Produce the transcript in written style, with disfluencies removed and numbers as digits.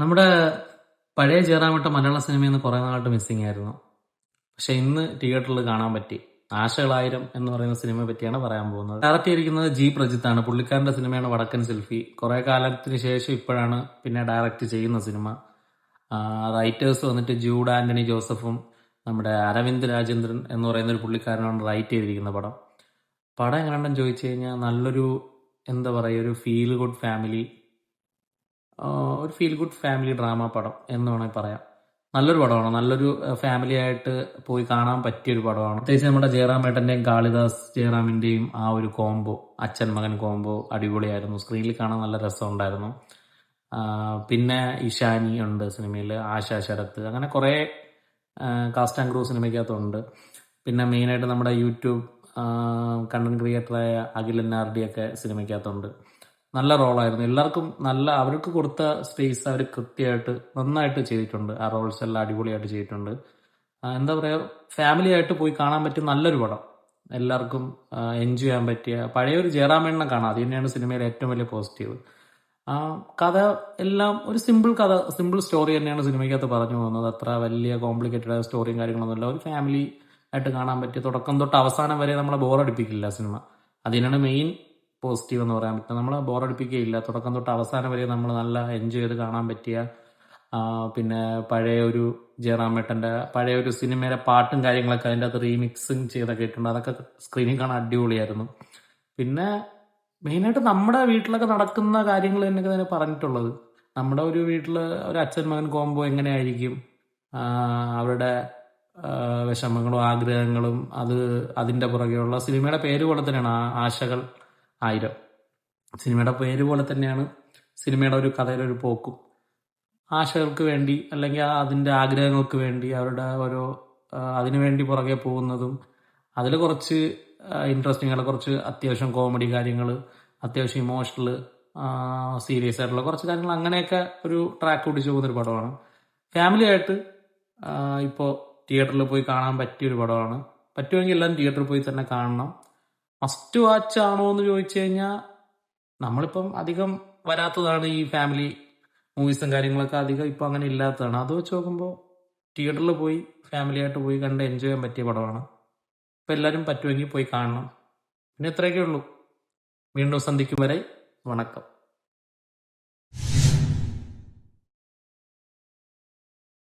നമ്മുടെ പഴയ ജയറാമിട്ട മലയാള സിനിമയിൽ നിന്ന് കുറേ നാളായിട്ട് മിസ്സിംഗ് ആയിരുന്നു. പക്ഷെ ഇന്ന് തിയേറ്ററിൽ കാണാൻ പറ്റി. ആശകളായിരം എന്ന് പറയുന്ന സിനിമയെ പറ്റിയാണ് പറയാൻ പോകുന്നത്. ഡയറക്റ്റ് ചെയ്തിരിക്കുന്നത് ജി പ്രജിത്താണ്. പുള്ളിക്കാരന്റെ സിനിമയാണ് വടക്കൻ സെൽഫി. കുറെ കാലത്തിന് ശേഷം ഇപ്പോഴാണ് പിന്നെ ഡയറക്റ്റ് ചെയ്യുന്ന സിനിമ. റൈറ്റേഴ്സ് വന്നിട്ട് ജൂഡ് ആന്റണി ജോസഫും നമ്മുടെ അരവിന്ദ് രാജേന്ദ്രൻ എന്ന് പറയുന്ന ഒരു പുള്ളിക്കാരനാണ് റൈറ്റ് ചെയ്തിരിക്കുന്ന പടം. പടം എങ്ങനെയുണ്ടെന്ന് ചോദിച്ചു കഴിഞ്ഞാൽ നല്ലൊരു എന്താ പറയുക, ഒരു ഫീൽ ഗുഡ് ഫാമിലി ഡ്രാമ പടം എന്ന് വേണമെങ്കിൽ പറയാം. നല്ലൊരു പടമാണ്. നല്ലൊരു ഫാമിലി ആയിട്ട് പോയി കാണാൻ പറ്റിയൊരു പടമാണ്. പ്രത്യേകിച്ച് നമ്മുടെ ജയറാമേട്ടന്റെയും കാളിദാസ് ജയറാമിന്റെയും ആ ഒരു കോംബോ, അച്ഛൻ മകൻ കോംബോ അടിപൊളിയായിരുന്നു. സ്ക്രീനിൽ കാണാൻ നല്ല രസമുണ്ടായിരുന്നു. പിന്നെ ഇഷാനി ഉണ്ട് സിനിമയിൽ, ആശ ശരത്ത്, അങ്ങനെ കുറേ കാസ്റ്റ് ആൻഡ് ക്രൂ സിനിമയ്ക്കകത്തുണ്ട്. പിന്നെ മെയിനായിട്ട് നമ്മുടെ യൂട്യൂബ് കണ്ടന്റ് ക്രിയേറ്ററായ അഖിൽ NRD ഒക്കെ സിനിമയ്ക്കകത്തുണ്ട്. നല്ല റോളായിരുന്നു. എല്ലാവർക്കും അവർക്ക് കൊടുത്ത സ്പേസ് അവർ കൃത്യമായിട്ട് നന്നായിട്ട് ചെയ്തിട്ടുണ്ട്. ആ റോൾസ് എല്ലാം അടിപൊളിയായിട്ട് ചെയ്തിട്ടുണ്ട്. എന്താ പറയുക, ഫാമിലി ആയിട്ട് പോയി കാണാൻ പറ്റിയ നല്ലൊരു പടം. എല്ലാവർക്കും എൻജോയ് ചെയ്യാൻ പറ്റിയ പഴയൊരു ജയറാമേണ്ണനെ കാണാം. അത് തന്നെയാണ് സിനിമയിലെ ഏറ്റവും വലിയ പോസിറ്റീവ്. കഥ എല്ലാം ഒരു സിമ്പിൾ സ്റ്റോറി തന്നെയാണ് സിനിമയ്ക്കകത്ത് പറഞ്ഞു പോകുന്നത്. അത്ര വലിയ കോംപ്ലിക്കേറ്റഡ് ആയ സ്റ്റോറിയും കാര്യങ്ങളൊന്നുമില്ല. ഒരു ഫാമിലി ആയിട്ട് കാണാൻ പറ്റിയ, തുടക്കം തൊട്ട് അവസാനം വരെ നമ്മളെ ബോറടിപ്പിക്കില്ല സിനിമ. അതിനാണ് മെയിൻ പോസിറ്റീവ് എന്ന് പറയാൻ പറ്റും. നമ്മളെ ബോറടിപ്പിക്കുകയില്ല. തുടക്കം തൊട്ട് അവസാനം വരെ നമ്മൾ നല്ല എൻജോയ് ചെയ്ത് കാണാൻ പറ്റിയ, പിന്നെ പഴയ ഒരു ജയറാമേട്ടന്റെ പഴയ ഒരു സിനിമയിലെ പാട്ടും കാര്യങ്ങളൊക്കെ അതിൻ്റെ അകത്ത് റീമിക്സിങ് ചെയ്തൊക്കെ ഇട്ടുണ്ട്. അതൊക്കെ സ്ക്രീനിൽ കാണാൻ അടിപൊളിയായിരുന്നു. പിന്നെ മെയിനായിട്ട് നമ്മുടെ വീട്ടിലൊക്കെ നടക്കുന്ന കാര്യങ്ങൾ എന്നൊക്കെ തന്നെ പറഞ്ഞിട്ടുള്ളത്. നമ്മുടെ ഒരു വീട്ടിൽ ഒരു അച്ഛൻ മകൻ കോംബോ എങ്ങനെയായിരിക്കും, അവരുടെ വിഷമങ്ങളും ആഗ്രഹങ്ങളും അതിന്റെ പുറകെയുള്ള, സിനിമയുടെ പേര് പോലെ തന്നെയാണ് ആശകൾ ആയിരം. സിനിമയുടെ പേര് പോലെ തന്നെയാണ് സിനിമയുടെ ഒരു കഥയുടെ ഒരു പോക്കും. ആശകൾക്ക് വേണ്ടി അല്ലെങ്കിൽ അതിന്റെ ആഗ്രഹങ്ങൾക്ക് വേണ്ടി അവരുടെ ഓരോ അതിനു വേണ്ടി പുറകെ പോകുന്നതും, അതിൽ കുറച്ച് ഇൻട്രസ്റ്റിംഗ് ആയിട്ടുള്ള കുറച്ച് അത്യാവശ്യം കോമഡി കാര്യങ്ങൾ, അത്യാവശ്യം ഇമോഷണൽ സീരിയസ് ആയിട്ടുള്ള കുറച്ച് കാര്യങ്ങൾ, അങ്ങനെയൊക്കെ ഒരു ട്രാക്ക് പിടിച്ചു പോകുന്നൊരു പടമാണ്. ഫാമിലി ആയിട്ട് ഇപ്പോൾ തിയേറ്ററിൽ പോയി കാണാൻ പറ്റിയൊരു പടമാണ്. പറ്റുമെങ്കിൽ എല്ലാവരും തിയേറ്ററിൽ പോയി തന്നെ കാണണം. മസ്റ്റ് വാച്ച് ആണോ എന്ന് ചോദിച്ചു കഴിഞ്ഞാൽ നമ്മളിപ്പം അധികം വരാത്തതാണ് ഈ ഫാമിലി മൂവീസും കാര്യങ്ങളൊക്കെ, അധികം ഇപ്പം അങ്ങനെ ഇല്ലാത്തതാണ്. അത് വെച്ച് നോക്കുമ്പോൾ തിയേറ്ററിൽ പോയി ഫാമിലി ആയിട്ട് പോയി കണ്ട് എൻജോയ് ചെയ്യാൻ പറ്റിയ പടമാണ്. അപ്പം എല്ലാവരും പറ്റുമെങ്കിൽ പോയി കാണണം. പിന്നെ ഇത്രയൊക്കെ ഉള്ളൂ. വീണ്ടും സന്ധിക്കും വരെ വണക്കം.